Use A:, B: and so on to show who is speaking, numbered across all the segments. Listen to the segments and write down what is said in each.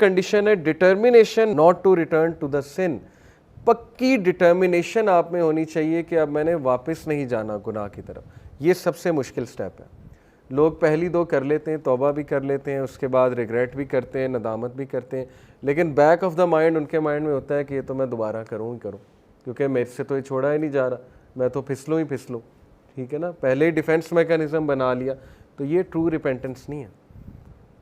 A: Condition ہے determination not to return to the sin. پکی determination آپ میں ہونی چاہیے کہ اب میں نے واپس نہیں جانا گناہ کی طرف. یہ سب سے مشکل سٹیپ ہے. لوگ پہلی دو کر لیتے ہیں, توبہ بھی کر لیتے ہیں, اس کے بعد ریگریٹ بھی کرتے ہیں, ندامت بھی کرتے ہیں, لیکن back of the mind in کے مائنڈ میں ہوتا ہے کہ یہ تو میں دوبارہ کروں ہی کروں, کیونکہ میرے سے تو یہ چھوڑا ہی نہیں جا رہا, میں تو پھسلوں ہی پھسلوں. ٹھیک ہے نا, پہلے ہی ڈیفینس میکانزم بنا لیا. تو یہ ٹرو ریپینٹنس نہیں ہے.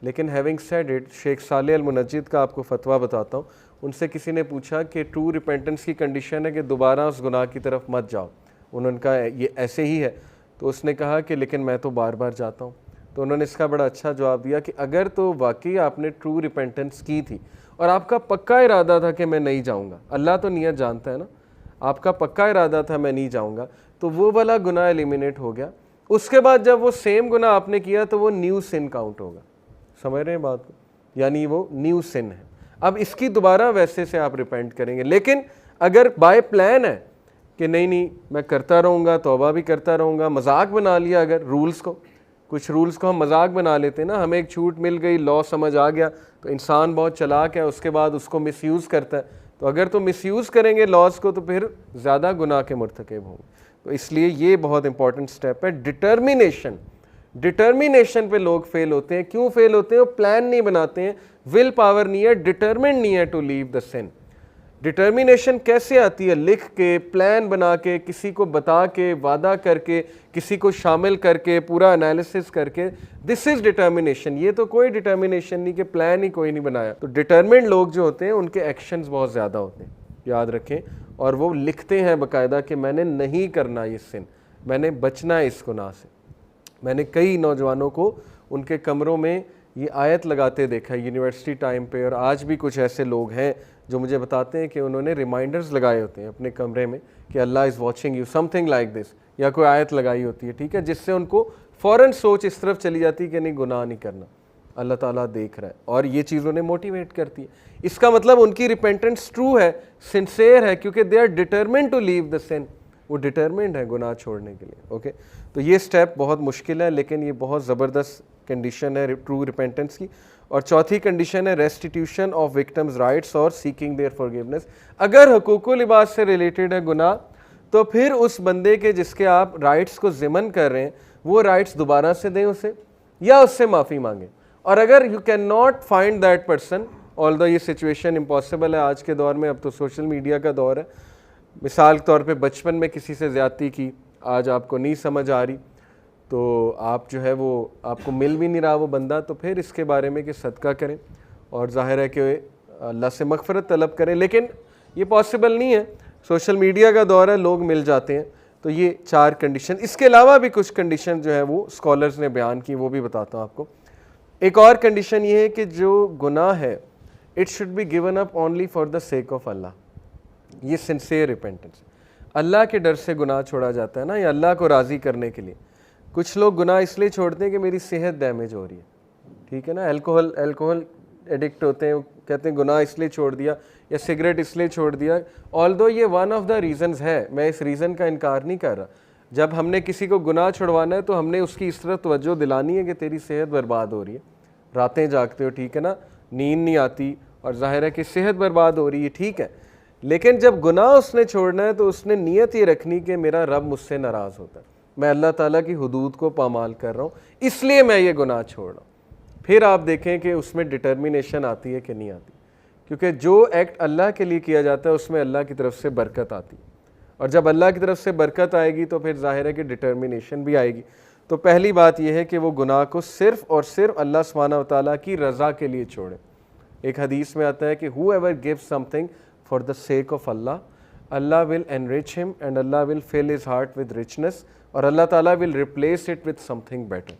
A: لیکن ہیونگ سیڈ اٹ, شیخ صالح المنجد کا آپ کو فتویٰ بتاتا ہوں. ان سے کسی نے پوچھا کہ ٹرو ریپینٹنس کی کنڈیشن ہے کہ دوبارہ اس گناہ کی طرف مت جاؤ, انہوں نے کہا یہ ایسے ہی ہے. تو اس نے کہا کہ لیکن میں تو بار بار جاتا ہوں. تو انہوں نے اس کا بڑا اچھا جواب دیا کہ اگر تو واقعی آپ نے ٹرو ریپینٹنس کی تھی اور آپ کا پکا ارادہ تھا کہ میں نہیں جاؤں گا, اللہ تو نیت جانتا ہے نا, آپ کا پکا ارادہ تھا میں نہیں جاؤں گا, تو وہ والا گناہ ایلیمینیٹ ہو گیا. اس کے بعد جب وہ سیم گناہ آپ نے کیا تو وہ نیو سن کاؤنٹ ہوگا. سمجھ رہے ہیں بات کو, یعنی وہ نیو سن ہے. اب اس کی دوبارہ ویسے سے آپ ریپینٹ کریں گے. لیکن اگر بائی پلان ہے کہ نہیں میں کرتا رہوں گا, توبہ بھی کرتا رہوں گا, مذاق بنا لیا, اگر رولز کو, کچھ رولز کو ہم مذاق بنا لیتے ہیں نا, ہمیں ایک چھوٹ مل گئی, لا سمجھ آ گیا, تو انسان بہت چلاک ہے, اس کے بعد اس کو مس یوز کرتا ہے. تو اگر تو مس یوز کریں گے لاز کو تو پھر زیادہ گناہ کے مرتکب ہوں گے. تو اس لیے یہ بہت امپورٹنٹ سٹیپ ہے ڈٹرمنیشن. ڈٹرمنیشن پہ لوگ فیل ہوتے ہیں. کیوں فیل ہوتے ہیں؟ وہ پلان نہیں بناتے ہیں, ول پاور نہیں ہے, ڈٹرمنڈ نہیں ہے to leave the sun. Determination کیسے آتی ہے؟ لکھ کے, پلان بنا کے, کسی کو بتا کے, وعدہ کر کے, کسی کو شامل کر کے, پورا انالیسس کر کے. دس از ڈٹرمنیشن. یہ تو کوئی ڈٹرمنیشن نہیں کہ پلان ہی کوئی نہیں بنایا. تو ڈٹرمنڈ لوگ جو ہوتے ہیں ان کے ایکشنز بہت زیادہ ہوتے ہیں, یاد رکھیں. اور وہ لکھتے ہیں باقاعدہ کہ میں نے نہیں کرنا یہ سن, میں نے بچنا ہے اس گناہ سے. میں نے کئی نوجوانوں کو ان کے کمروں میں یہ آیت لگاتے دیکھا یونیورسٹی ٹائم پہ, اور آج بھی کچھ ایسے لوگ ہیں جو مجھے بتاتے ہیں کہ انہوں نے ریمائنڈرز لگائے ہوتے ہیں اپنے کمرے میں کہ Allah is watching you, something like this, یا کوئی آیت لگائی ہوتی ہے, ٹھیک ہے, جس سے ان کو فوراً سوچ اس طرف چلی جاتی ہے کہ نہیں گناہ نہیں کرنا, اللہ تعالیٰ دیکھ رہا ہے. اور یہ چیز انہیں موٹیویٹ کرتی ہے. اس کا مطلب ان کی ریپینٹنس ٹرو ہے, سنسیئر ہے, کیونکہ دے آر ڈٹرمنڈ ٹو لیو دا سن. وہ ڈٹرمنڈ ہے گناہ چھوڑنے کے لیے. اوکے, تو یہ سٹیپ بہت مشکل ہے, لیکن یہ بہت زبردست کنڈیشن ہے ٹرو ریپینٹنس کی. اور چوتھی کنڈیشن ہے ریسٹیٹیوشن آف وکٹمز رائٹس اور سیکنگ دیئر فارگیونیس. اگر حقوق و لباس سے ریلیٹڈ ہے گناہ, تو پھر اس بندے کے جس کے آپ رائٹس کو ضمن کر رہے ہیں وہ رائٹس دوبارہ سے دیں اسے, یا اس سے معافی مانگیں. اور اگر you can not find that person, آلدو یہ سچویشن امپاسبل ہے آج کے دور میں, اب تو سوشل میڈیا کا دور ہے. مثال کے طور پہ بچپن میں کسی سے زیادتی کی, آج آپ کو نہیں سمجھ آ رہی, تو آپ جو ہے وہ آپ کو مل بھی نہیں رہا وہ بندہ, تو پھر اس کے بارے میں کہ صدقہ کریں, اور ظاہر ہے کہ اللہ سے مغفرت طلب کریں. لیکن یہ پاسبل نہیں ہے, سوشل میڈیا کا دور ہے, لوگ مل جاتے ہیں. تو یہ 4 کنڈیشن. اس کے علاوہ بھی کچھ کنڈیشن جو ہے وہ اسکالرز نے بیان کی, وہ بھی بتاتا ہوں آپ کو. ایک اور کنڈیشن یہ ہے کہ جو گناہ ہے it should be given up only for the sake of Allah. یہ سنسیئر ریپینٹنس, اللہ کے ڈر سے گناہ چھوڑا جاتا ہے نا, یا اللہ کو راضی کرنے کے لیے. کچھ لوگ گناہ اس لیے چھوڑتے ہیں کہ میری صحت ڈیمیج ہو رہی ہے, ٹھیک ہے نا, الکوہل ایڈکٹ ہوتے ہیں, کہتے ہیں گناہ اس لیے چھوڑ دیا, یا سگریٹ اس لیے چھوڑ دیا. آلدو یہ ون آف دا ریزنز ہے, میں اس ریزن کا انکار نہیں کر رہا. جب ہم نے کسی کو گناہ چھڑوانا ہے تو ہم نے اس کی اس طرح توجہ دلانی ہے کہ تیری صحت برباد ہو رہی ہے, راتیں جاگتے ہو, ٹھیک ہے نا, نیند نہیں آتی, اور ظاہر ہے کہ صحت برباد ہو رہی ہے, ٹھیک ہے. لیکن جب گناہ اس نے چھوڑنا ہے تو اس نے نیت یہ رکھنی کہ میرا رب مجھ سے ناراض ہوتا ہے, میں اللہ تعالیٰ کی حدود کو پامال کر رہا ہوں, اس لیے میں یہ گناہ چھوڑ رہا ہوں. پھر آپ دیکھیں کہ اس میں ڈٹرمنیشن آتی ہے کہ نہیں آتی, کیونکہ جو ایکٹ اللہ کے لیے کیا جاتا ہے اس میں اللہ کی طرف سے برکت آتی ہے, اور جب اللہ کی طرف سے برکت آئے گی تو پھر ظاہر ہے کہ ڈٹرمنیشن بھی آئے گی. تو پہلی بات یہ ہے کہ وہ گناہ کو صرف اور صرف اللہ سبحانہ و تعالیٰ کی رضا کے لیے چھوڑیں. ایک حدیث میں آتا ہے کہ whoever gives something for the sake of Allah, Allah will enrich him and Allah will fill his heart with richness, اور اللہ تعالیٰ will replace it with something better.